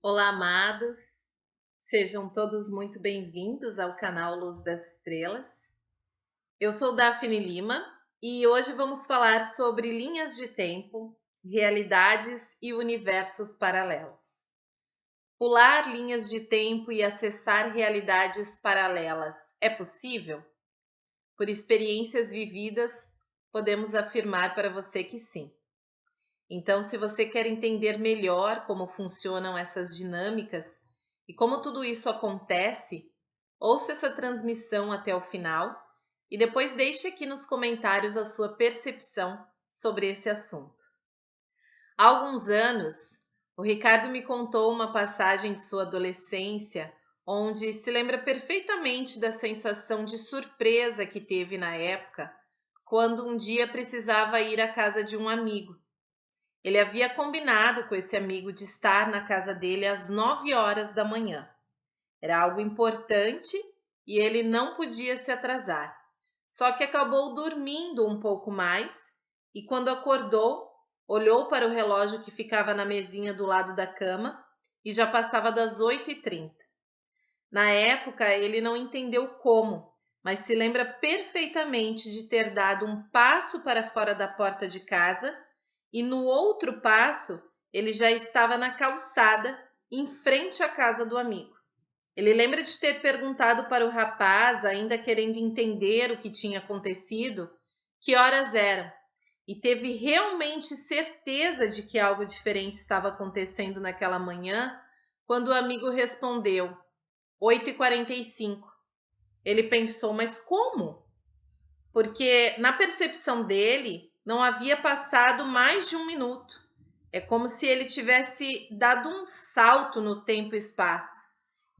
Olá, amados! Sejam todos muito bem-vindos ao canal Luz das Estrelas. Eu sou Daphne Lima e hoje vamos falar sobre linhas de tempo, realidades e universos paralelos. Pular linhas de tempo e acessar realidades paralelas é possível? Por experiências vividas, podemos afirmar para você que sim. Então, se você quer entender melhor como funcionam essas dinâmicas e como tudo isso acontece, ouça essa transmissão até o final e depois deixe aqui nos comentários a sua percepção sobre esse assunto. Há alguns anos, o Ricardo me contou uma passagem de sua adolescência onde se lembra perfeitamente da sensação de surpresa que teve na época, quando um dia precisava ir à casa de um amigo. Ele havia combinado com esse amigo de estar na casa dele às 9 horas da manhã. Era algo importante e ele não podia se atrasar. Só que acabou dormindo um pouco mais e quando acordou, olhou para o relógio que ficava na mesinha do lado da cama e já passava das 8h30. Na época, ele não entendeu como, mas se lembra perfeitamente de ter dado um passo para fora da porta de casa e no outro passo, ele já estava na calçada, em frente à casa do amigo. Ele lembra de ter perguntado para o rapaz, ainda querendo entender o que tinha acontecido, que horas eram, e teve realmente certeza de que algo diferente estava acontecendo naquela manhã, quando o amigo respondeu: 8h45. Ele pensou, mas como? Porque na percepção dele, não havia passado mais de 1 minuto. É como se ele tivesse dado um salto no tempo e espaço.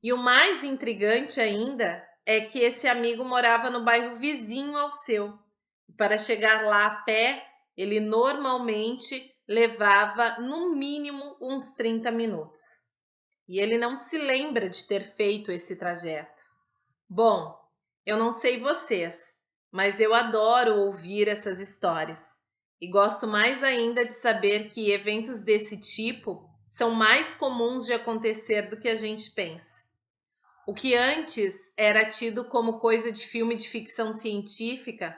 E o mais intrigante ainda é que esse amigo morava no bairro vizinho ao seu. Para chegar lá a pé, ele normalmente levava no mínimo uns 30 minutos. E ele não se lembra de ter feito esse trajeto. Bom, eu não sei vocês, mas eu adoro ouvir essas histórias. E gosto mais ainda de saber que eventos desse tipo são mais comuns de acontecer do que a gente pensa. O que antes era tido como coisa de filme de ficção científica,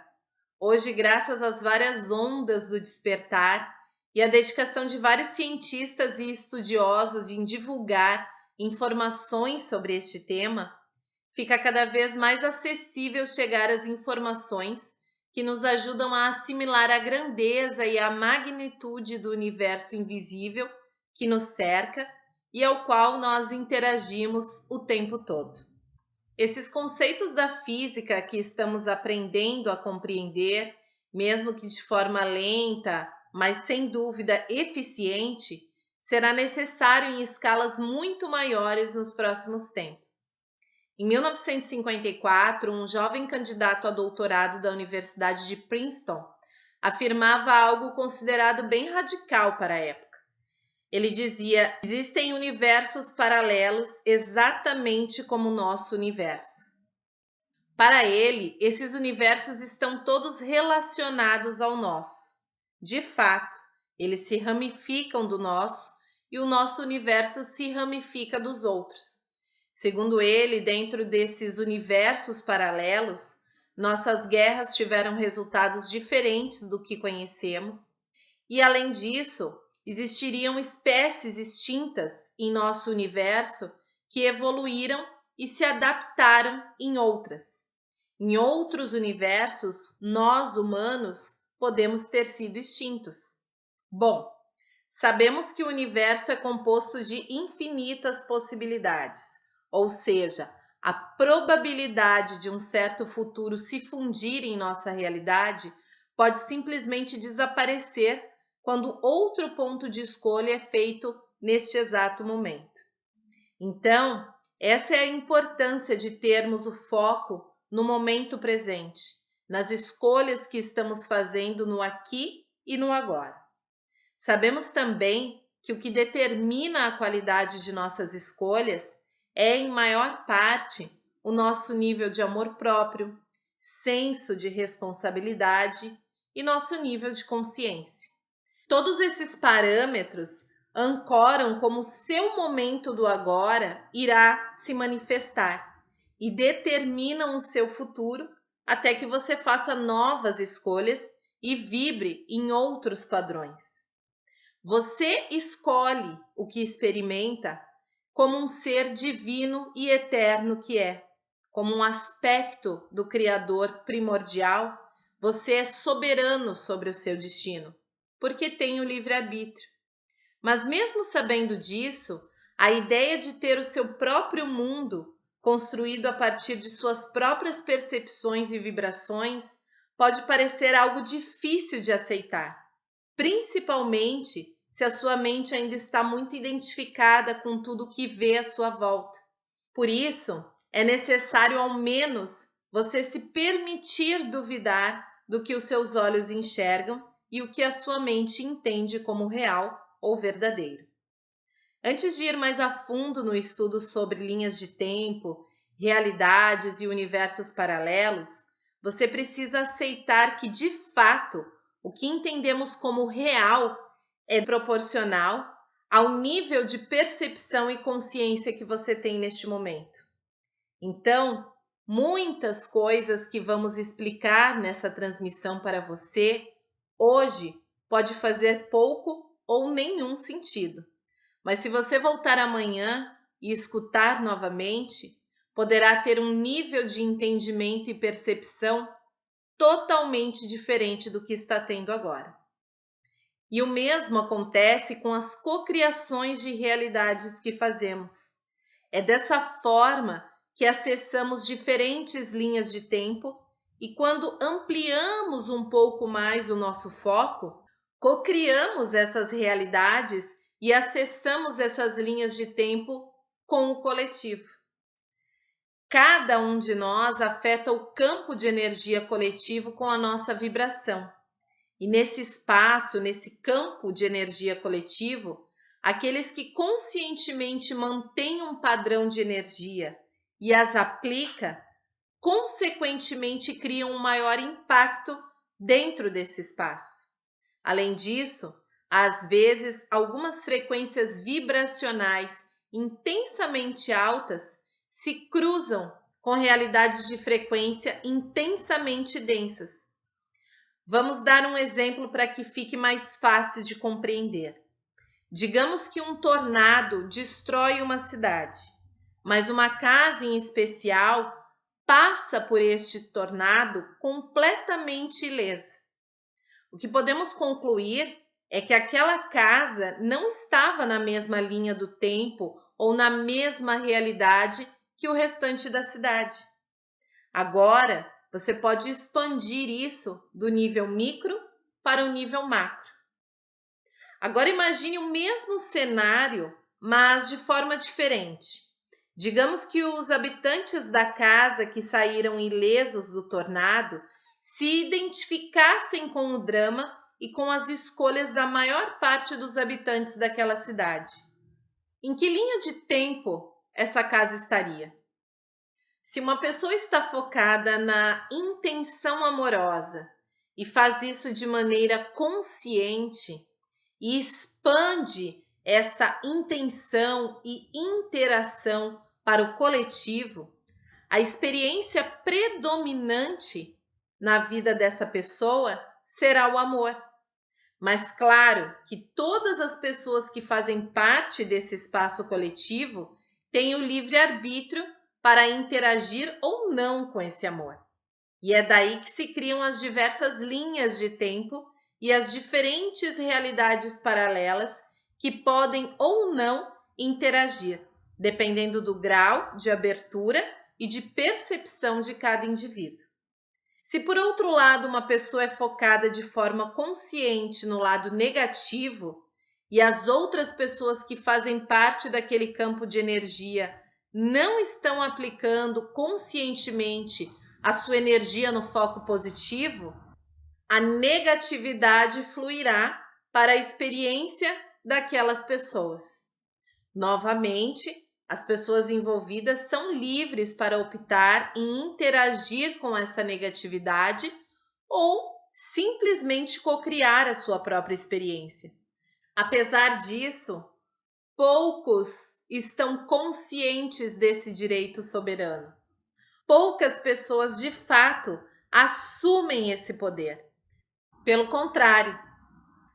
hoje, graças às várias ondas do despertar e à dedicação de vários cientistas e estudiosos em divulgar informações sobre este tema, fica cada vez mais acessível chegar às informações que nos ajudam a assimilar a grandeza e a magnitude do universo invisível que nos cerca e ao qual nós interagimos o tempo todo. Esses conceitos da física que estamos aprendendo a compreender, mesmo que de forma lenta, mas sem dúvida eficiente, será necessário em escalas muito maiores nos próximos tempos. Em 1954, um jovem candidato a doutorado da Universidade de Princeton afirmava algo considerado bem radical para a época. Ele dizia: existem universos paralelos exatamente como o nosso universo. Para ele, esses universos estão todos relacionados ao nosso. De fato, eles se ramificam do nosso e o nosso universo se ramifica dos outros. Segundo ele, dentro desses universos paralelos, nossas guerras tiveram resultados diferentes do que conhecemos, e além disso, existiriam espécies extintas em nosso universo que evoluíram e se adaptaram em outras. Em outros universos, nós humanos podemos ter sido extintos. Bom, sabemos que o universo é composto de infinitas possibilidades, ou seja, a probabilidade de um certo futuro se fundir em nossa realidade pode simplesmente desaparecer quando outro ponto de escolha é feito neste exato momento. Então, essa é a importância de termos o foco no momento presente, nas escolhas que estamos fazendo no aqui e no agora. Sabemos também que o que determina a qualidade de nossas escolhas é, em maior parte, o nosso nível de amor próprio, senso de responsabilidade e nosso nível de consciência. Todos esses parâmetros ancoram como o seu momento do agora irá se manifestar e determinam o seu futuro até que você faça novas escolhas e vibre em outros padrões. Você escolhe o que experimenta como um ser divino e eterno que é, como um aspecto do Criador primordial. Você é soberano sobre o seu destino, porque tem o livre-arbítrio. Mas mesmo sabendo disso, a ideia de ter o seu próprio mundo, construído a partir de suas próprias percepções e vibrações, pode parecer algo difícil de aceitar, principalmente se a sua mente ainda está muito identificada com tudo que vê à sua volta. Por isso, é necessário ao menos você se permitir duvidar do que os seus olhos enxergam e o que a sua mente entende como real ou verdadeiro. Antes de ir mais a fundo no estudo sobre linhas de tempo, realidades e universos paralelos, você precisa aceitar que, de fato, o que entendemos como real é proporcional ao nível de percepção e consciência que você tem neste momento. Então, muitas coisas que vamos explicar nessa transmissão para você hoje pode fazer pouco ou nenhum sentido. Mas se você voltar amanhã e escutar novamente, poderá ter um nível de entendimento e percepção totalmente diferente do que está tendo agora. E o mesmo acontece com as cocriações de realidades que fazemos. É dessa forma que acessamos diferentes linhas de tempo e, quando ampliamos um pouco mais o nosso foco, cocriamos essas realidades e acessamos essas linhas de tempo com o coletivo. Cada um de nós afeta o campo de energia coletivo com a nossa vibração. E nesse espaço, nesse campo de energia coletivo, aqueles que conscientemente mantêm um padrão de energia e as aplica, consequentemente criam um maior impacto dentro desse espaço. Além disso, às vezes, algumas frequências vibracionais intensamente altas se cruzam com realidades de frequência intensamente densas. Vamos dar um exemplo para que fique mais fácil de compreender. Digamos que um tornado destrói uma cidade, mas uma casa em especial passa por este tornado completamente ilesa. O que podemos concluir é que aquela casa não estava na mesma linha do tempo ou na mesma realidade que o restante da cidade. Agora, você pode expandir isso do nível micro para o nível macro. Agora imagine o mesmo cenário, mas de forma diferente. Digamos que os habitantes da casa que saíram ilesos do tornado se identificassem com o drama e com as escolhas da maior parte dos habitantes daquela cidade. Em que linha de tempo essa casa estaria? Se uma pessoa está focada na intenção amorosa e faz isso de maneira consciente e expande essa intenção e interação para o coletivo, a experiência predominante na vida dessa pessoa será o amor. Mas claro que todas as pessoas que fazem parte desse espaço coletivo têm o livre-arbítrio para interagir ou não com esse amor. E é daí que se criam as diversas linhas de tempo e as diferentes realidades paralelas que podem ou não interagir, dependendo do grau de abertura e de percepção de cada indivíduo. Se por outro lado uma pessoa é focada de forma consciente no lado negativo e as outras pessoas que fazem parte daquele campo de energia não estão aplicando conscientemente a sua energia no foco positivo, a negatividade fluirá para a experiência daquelas pessoas. Novamente, as pessoas envolvidas são livres para optar em interagir com essa negatividade ou simplesmente cocriar a sua própria experiência. Apesar disso, poucos estão conscientes desse direito soberano. Poucas pessoas, de fato, assumem esse poder. Pelo contrário,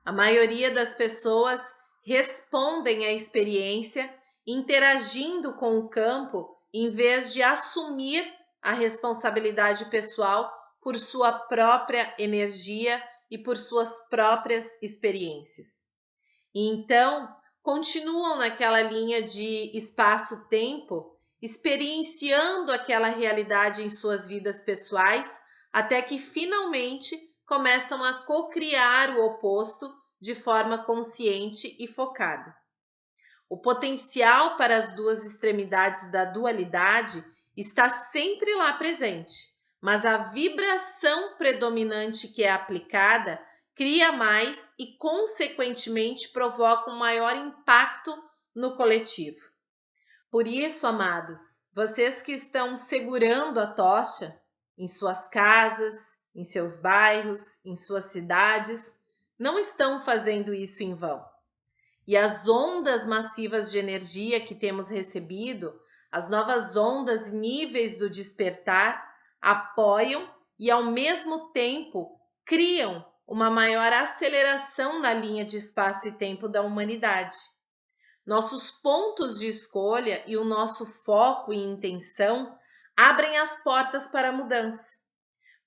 a maioria das pessoas respondem à experiência interagindo com o campo em vez de assumir a responsabilidade pessoal por sua própria energia e por suas próprias experiências. E então, continuam naquela linha de espaço-tempo, experienciando aquela realidade em suas vidas pessoais, até que finalmente começam a co-criar o oposto de forma consciente e focada. O potencial para as duas extremidades da dualidade está sempre lá presente, mas a vibração predominante que é aplicada cria mais e, consequentemente, provoca um maior impacto no coletivo. Por isso, amados, vocês que estão segurando a tocha em suas casas, em seus bairros, em suas cidades, não estão fazendo isso em vão. E as ondas massivas de energia que temos recebido, as novas ondas e níveis do despertar, apoiam e, ao mesmo tempo, criam uma maior aceleração na linha de espaço e tempo da humanidade. Nossos pontos de escolha e o nosso foco e intenção abrem as portas para a mudança.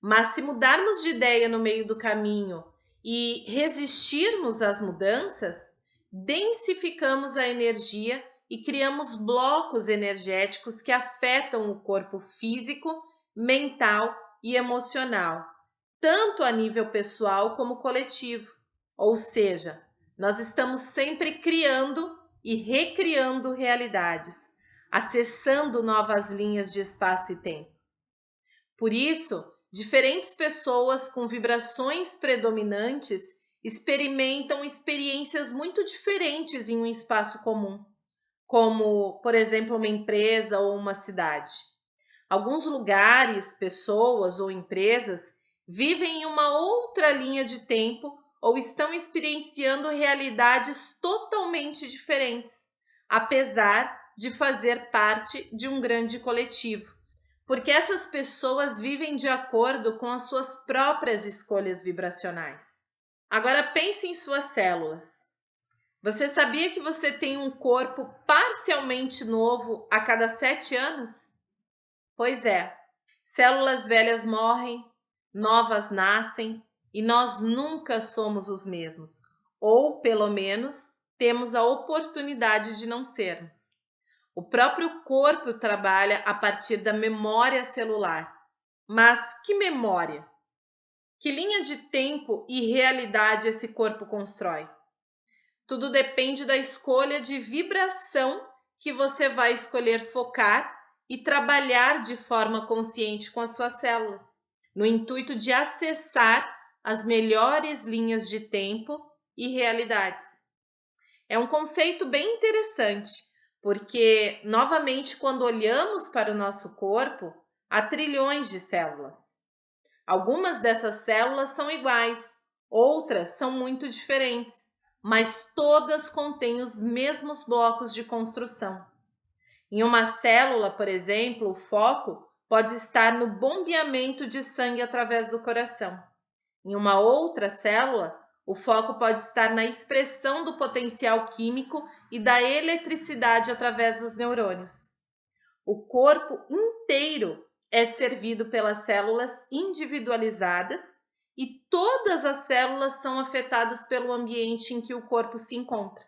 Mas se mudarmos de ideia no meio do caminho e resistirmos às mudanças, densificamos a energia e criamos blocos energéticos que afetam o corpo físico, mental e emocional, tanto a nível pessoal como coletivo. Ou seja, nós estamos sempre criando e recriando realidades, acessando novas linhas de espaço e tempo. Por isso, diferentes pessoas com vibrações predominantes experimentam experiências muito diferentes em um espaço comum, como, por exemplo, uma empresa ou uma cidade. Alguns lugares, pessoas ou empresas vivem em uma outra linha de tempo ou estão experienciando realidades totalmente diferentes, apesar de fazer parte de um grande coletivo, porque essas pessoas vivem de acordo com as suas próprias escolhas vibracionais. Agora pense em suas células. Você sabia que você tem um corpo parcialmente novo a cada 7 anos? Pois é, células velhas morrem, novas nascem e nós nunca somos os mesmos, ou pelo menos temos a oportunidade de não sermos. O próprio corpo trabalha a partir da memória celular. Mas que memória? Que linha de tempo e realidade esse corpo constrói? Tudo depende da escolha de vibração que você vai escolher focar e trabalhar de forma consciente com as suas células, no intuito de acessar as melhores linhas de tempo e realidades. É um conceito bem interessante, porque, novamente, quando olhamos para o nosso corpo, há trilhões de células. Algumas dessas células são iguais, outras são muito diferentes, mas todas contêm os mesmos blocos de construção. Em uma célula, por exemplo, o foco pode estar no bombeamento de sangue através do coração. Em uma outra célula, o foco pode estar na expressão do potencial químico e da eletricidade através dos neurônios. O corpo inteiro é servido pelas células individualizadas e todas as células são afetadas pelo ambiente em que o corpo se encontra.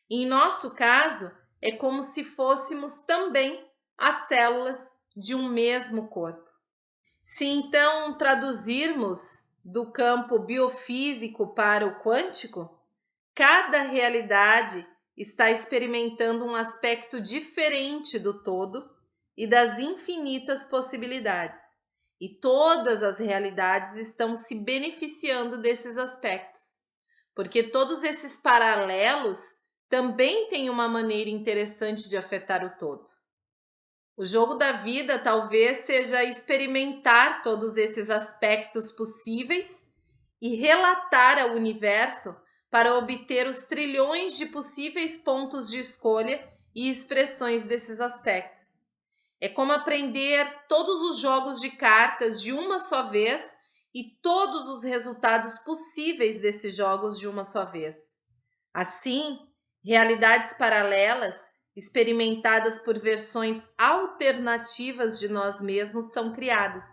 Em nosso caso, é como se fôssemos também as células de um mesmo corpo. Se então traduzirmos do campo biofísico para o quântico, cada realidade está experimentando um aspecto diferente do todo e das infinitas possibilidades. E todas as realidades estão se beneficiando desses aspectos, porque todos esses paralelos também têm uma maneira interessante de afetar o todo. O jogo da vida talvez seja experimentar todos esses aspectos possíveis e relatar ao universo para obter os trilhões de possíveis pontos de escolha e expressões desses aspectos. É como aprender todos os jogos de cartas de uma só vez e todos os resultados possíveis desses jogos de uma só vez. Assim, realidades paralelas, experimentadas por versões alternativas de nós mesmos, são criadas,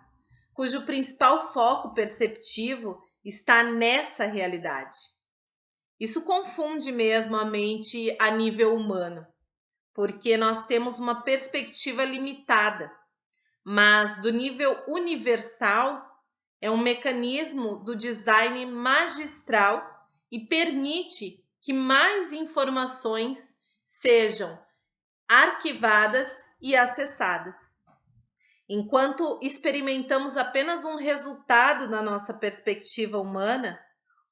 cujo principal foco perceptivo está nessa realidade. Isso confunde mesmo a mente a nível humano, porque nós temos uma perspectiva limitada, mas do nível universal é um mecanismo do design magistral e permite que mais informações sejam arquivadas e acessadas. Enquanto experimentamos apenas um resultado na nossa perspectiva humana,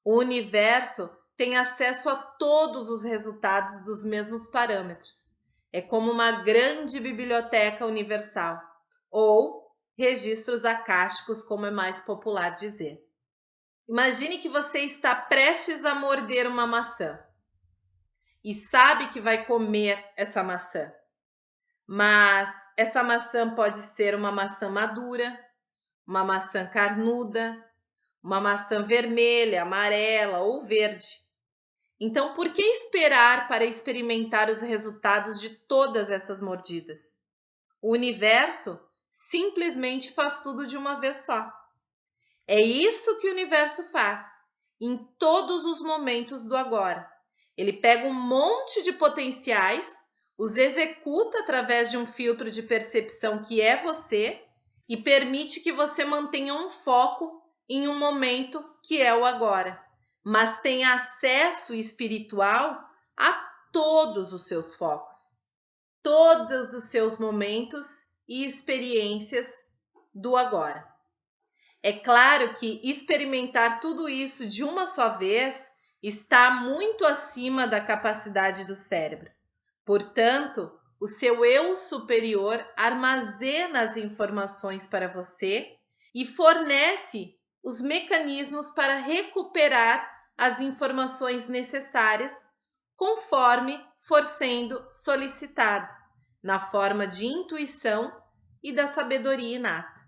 o universo tem acesso a todos os resultados dos mesmos parâmetros. É como uma grande biblioteca universal, ou registros akáshicos, como é mais popular dizer. Imagine que você está prestes a morder uma maçã e sabe que vai comer essa maçã. Mas essa maçã pode ser uma maçã madura, uma maçã carnuda, uma maçã vermelha, amarela ou verde. Então, por que esperar para experimentar os resultados de todas essas mordidas? O universo simplesmente faz tudo de uma vez só. É isso que o universo faz, em todos os momentos do agora. Ele pega um monte de potenciais, os executa através de um filtro de percepção que é você e permite que você mantenha um foco em um momento que é o agora, mas tenha acesso espiritual a todos os seus focos, todos os seus momentos e experiências do agora. É claro que experimentar tudo isso de uma só vez está muito acima da capacidade do cérebro. Portanto, o seu eu superior armazena as informações para você e fornece os mecanismos para recuperar as informações necessárias conforme for sendo solicitado, na forma de intuição e da sabedoria inata.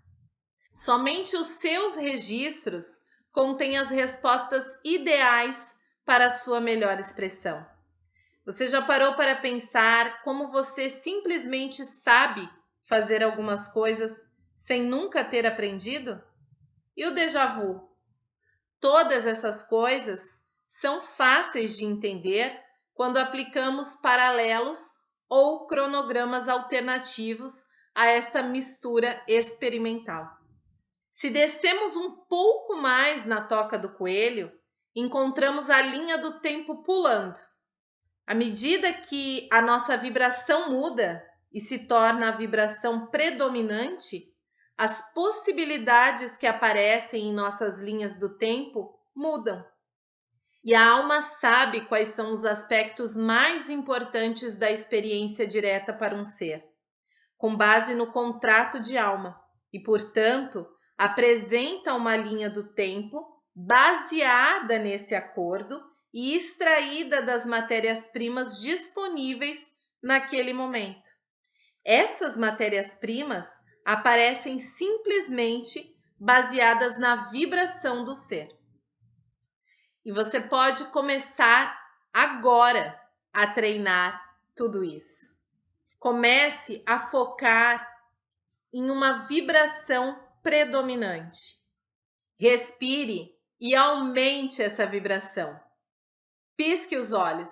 Somente os seus registros contêm as respostas ideais para a sua melhor expressão. Você já parou para pensar como você simplesmente sabe fazer algumas coisas sem nunca ter aprendido? E o déjà vu? Todas essas coisas são fáceis de entender quando aplicamos paralelos ou cronogramas alternativos a essa mistura experimental. Se descemos um pouco mais na toca do coelho, encontramos a linha do tempo pulando. À medida que a nossa vibração muda e se torna a vibração predominante, as possibilidades que aparecem em nossas linhas do tempo mudam. E a alma sabe quais são os aspectos mais importantes da experiência direta para um ser, com base no contrato de alma, e, portanto, apresenta uma linha do tempo baseada nesse acordo e extraída das matérias-primas disponíveis naquele momento. Essas matérias-primas aparecem simplesmente baseadas na vibração do ser. E você pode começar agora a treinar tudo isso. Comece a focar em uma vibração predominante. Respire e aumente essa vibração. Pisque os olhos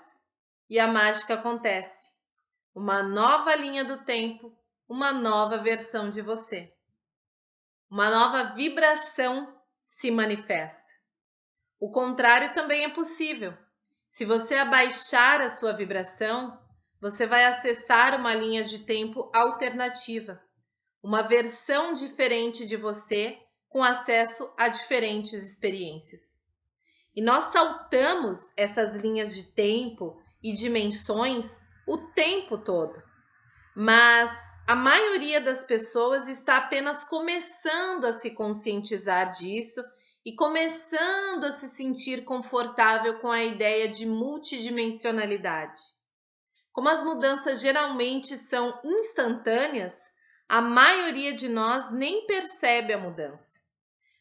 e a mágica acontece. Uma nova linha do tempo, uma nova versão de você. Uma nova vibração se manifesta. O contrário também é possível. Se você abaixar a sua vibração, você vai acessar uma linha de tempo alternativa, uma versão diferente de você com acesso a diferentes experiências. E nós saltamos essas linhas de tempo e dimensões o tempo todo. Mas a maioria das pessoas está apenas começando a se conscientizar disso e começando a se sentir confortável com a ideia de multidimensionalidade. Como as mudanças geralmente são instantâneas, a maioria de nós nem percebe a mudança.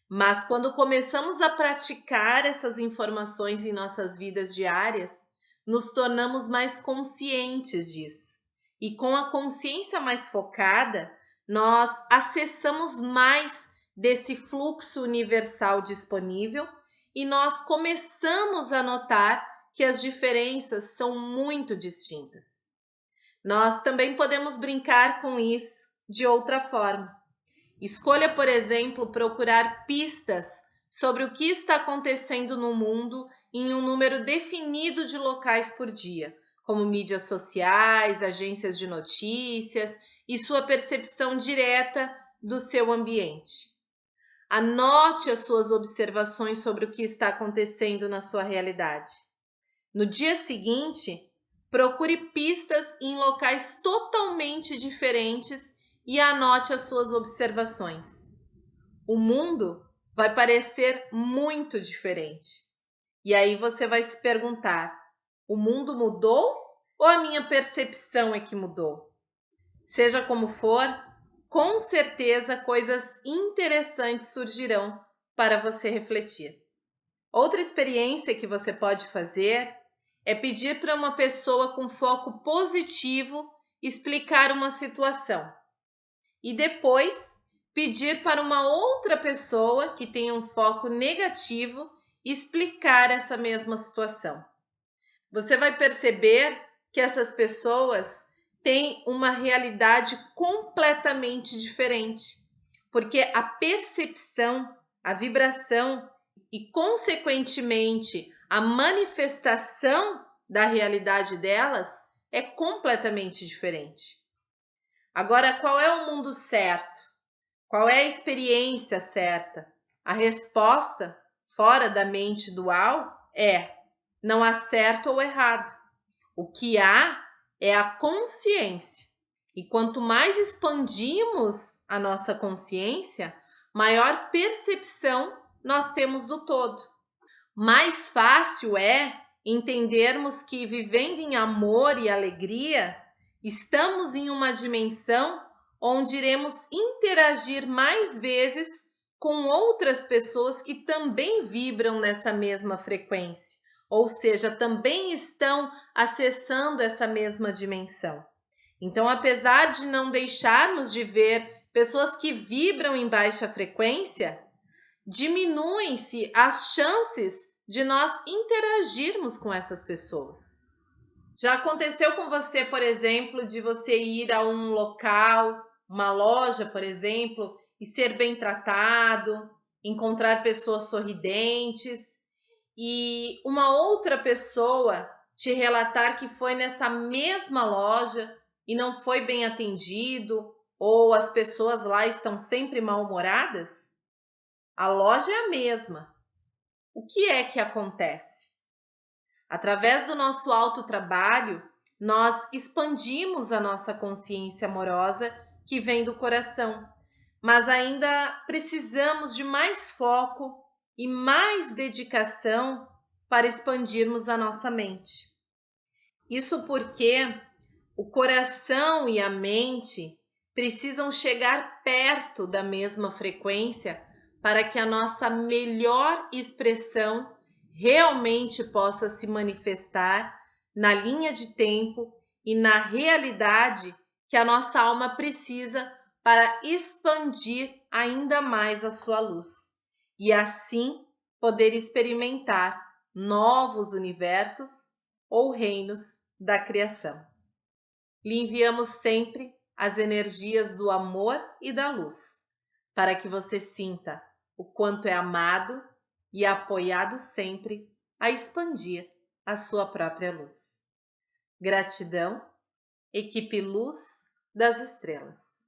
Mas quando começamos a praticar essas informações em nossas vidas diárias, nos tornamos mais conscientes disso. E com a consciência mais focada, nós acessamos mais desse fluxo universal disponível e nós começamos a notar que as diferenças são muito distintas. Nós também podemos brincar com isso de outra forma. Escolha, por exemplo, procurar pistas sobre o que está acontecendo no mundo em um número definido de locais por dia, como mídias sociais, agências de notícias e sua percepção direta do seu ambiente. Anote as suas observações sobre o que está acontecendo na sua realidade. No dia seguinte, procure pistas em locais totalmente diferentes e anote as suas observações. O mundo vai parecer muito diferente. E aí você vai se perguntar: o mundo mudou ou a minha percepção é que mudou? Seja como for, com certeza coisas interessantes surgirão para você refletir. Outra experiência que você pode fazer é pedir para uma pessoa com foco positivo explicar uma situação. E depois pedir para uma outra pessoa que tem um foco negativo explicar essa mesma situação. Você vai perceber que essas pessoas têm uma realidade completamente diferente, porque a percepção, a vibração e, consequentemente, a manifestação da realidade delas é completamente diferente. Agora, qual é o mundo certo? Qual é a experiência certa? A resposta, fora da mente dual, é: não há certo ou errado. O que há é a consciência. E quanto mais expandimos a nossa consciência, maior percepção nós temos do todo. Mais fácil é entendermos que, vivendo em amor e alegria, estamos em uma dimensão onde iremos interagir mais vezes com outras pessoas que também vibram nessa mesma frequência, ou seja, também estão acessando essa mesma dimensão. Então, apesar de não deixarmos de ver pessoas que vibram em baixa frequência, diminuem-se as chances de nós interagirmos com essas pessoas. Já aconteceu com você, por exemplo, de você ir a um local, uma loja, por exemplo, e ser bem tratado, encontrar pessoas sorridentes e uma outra pessoa te relatar que foi nessa mesma loja e não foi bem atendido, ou as pessoas lá estão sempre mal-humoradas? A loja é a mesma. O que é que acontece? Através do nosso autotrabalho, nós expandimos a nossa consciência amorosa que vem do coração, mas ainda precisamos de mais foco e mais dedicação para expandirmos a nossa mente. Isso porque o coração e a mente precisam chegar perto da mesma frequência para que a nossa melhor expressão realmente possa se manifestar na linha de tempo e na realidade que a nossa alma precisa para expandir ainda mais a sua luz e assim poder experimentar novos universos ou reinos da criação. Lhe enviamos sempre as energias do amor e da luz, para que você sinta o quanto é amado e apoiado sempre a expandir a sua própria luz. Gratidão, equipe Luz das Estrelas.